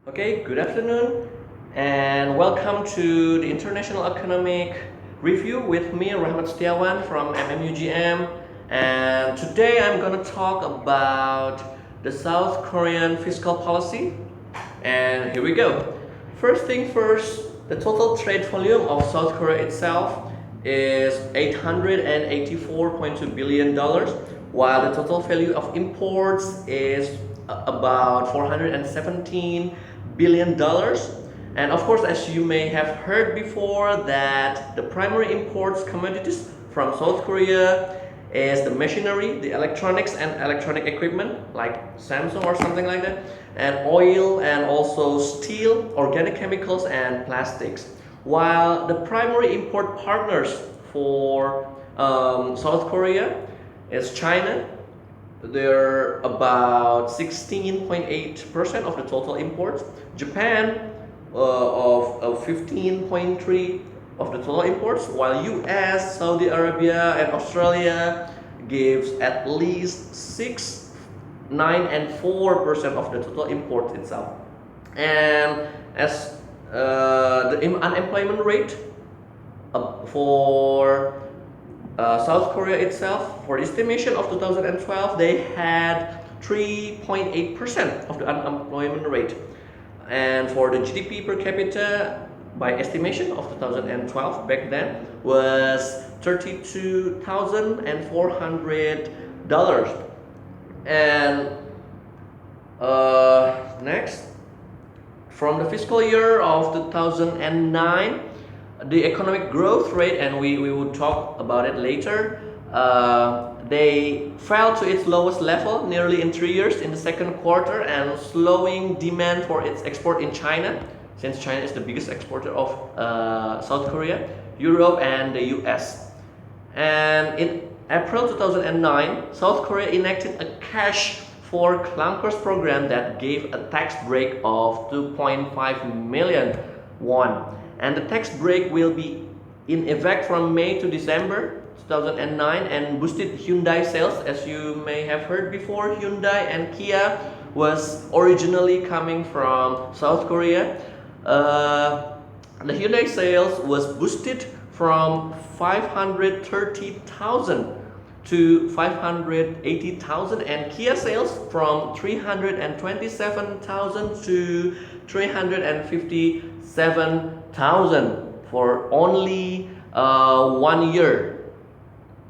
Okay, good afternoon and welcome to the International Economic Review with me, Rahmat Setiawan from mmugm. And today I'm going to talk about the South Korean Fiscal Policy. And here we go. First thing first, the total trade volume of South Korea itself is $884.2 billion, while the total value of imports is about $417 billion. And of course, as you may have heard before, that the primary imports commodities from South Korea is the machinery, the electronics and electronic equipment like Samsung or something like that, and oil and also steel, organic chemicals and plastics. While the primary import partners for South Korea is China. They're about 16.8% of the total imports. Japan of 15.3 of the total imports, while US, Saudi Arabia, and Australia gives at least 6, 9, and 4% of the total import itself. And as the unemployment rate for South Korea itself, for the estimation of 2012, they had 3.8% of the unemployment rate. And for the GDP per capita, by estimation of 2012 back then, was $32,400. And next, from the fiscal year of 2009, the economic growth rate, and we will talk about it later, they fell to its lowest level nearly in 3 years in the second quarter, and slowing demand for its export in China, since China is the biggest exporter of South Korea, Europe, and the US. And in April 2009, South Korea enacted a cash for clunkers program that gave a tax break of 2.5 million won. And the tax break will be in effect from May to December 2009 and boosted Hyundai sales. As you may have heard before, Hyundai and Kia was originally coming from South Korea. The Hyundai sales was boosted from 530,000 to 580,000, and Kia sales from 327,000 to 357,000 for only 1 year.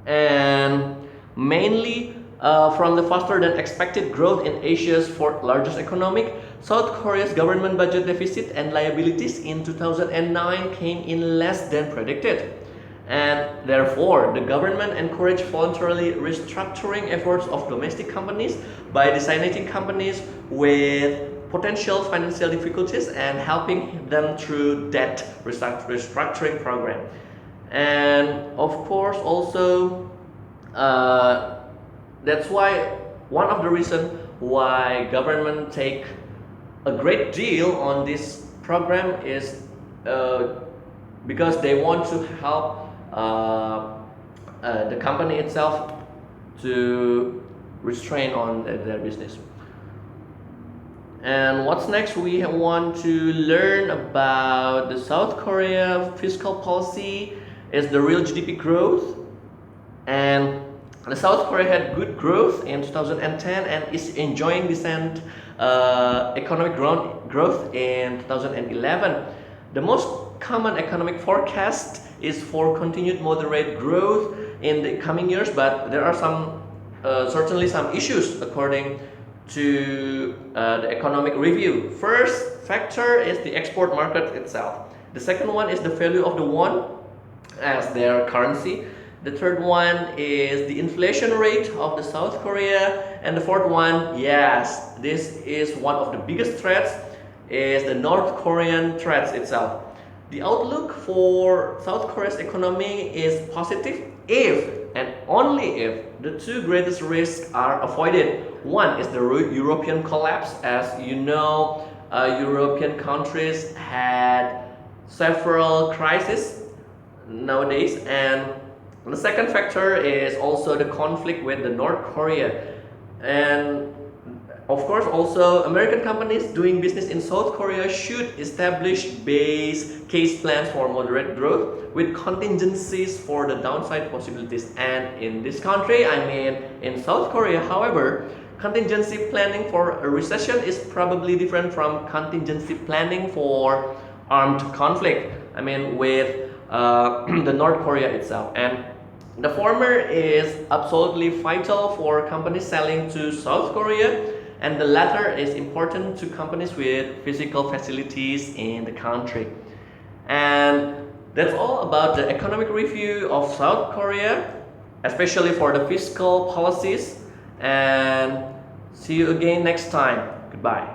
And mainly from the faster than expected growth in Asia's fourth largest economy, South Korea's government budget deficit and liabilities in 2009 came in less than predicted. And therefore, the government encouraged voluntarily restructuring efforts of domestic companies by designating companies with potential financial difficulties and helping them through debt restructuring program. And of course, also that's why one of the reasons why government take a great deal on this program is because they want to help the company itself to restrain on their business. And what's next? We want to learn about the South Korea fiscal policy is the real GDP growth. And the South Korea had good growth in 2010 and is enjoying decent economic growth in 2011. The most common economic forecast is for continued moderate growth in the coming years, but there are certainly some issues according to the economic review. First factor is the export market itself. The second one is the value of the won as their currency. The third one is the inflation rate of the South Korea. And the fourth one, yes, this is one of the biggest threats, is the North Korean threats itself. The outlook for South Korea's economy is positive if and only if the two greatest risks are avoided. One is the European collapse. As you know, European countries had several crises nowadays, and the second factor is also the conflict with the North Korea. And Of course, also American companies doing business in South Korea should establish base case plans for moderate growth with contingencies for the downside possibilities. And in this country, I mean in South Korea, however, contingency planning for a recession is probably different from contingency planning for armed conflict. I mean with the North Korea itself. And the former is absolutely vital for companies selling to South Korea, and the latter is important to companies with physical facilities in the country. And that's all about the economic review of South Korea, especially for the fiscal policies. And see you again next time. Goodbye.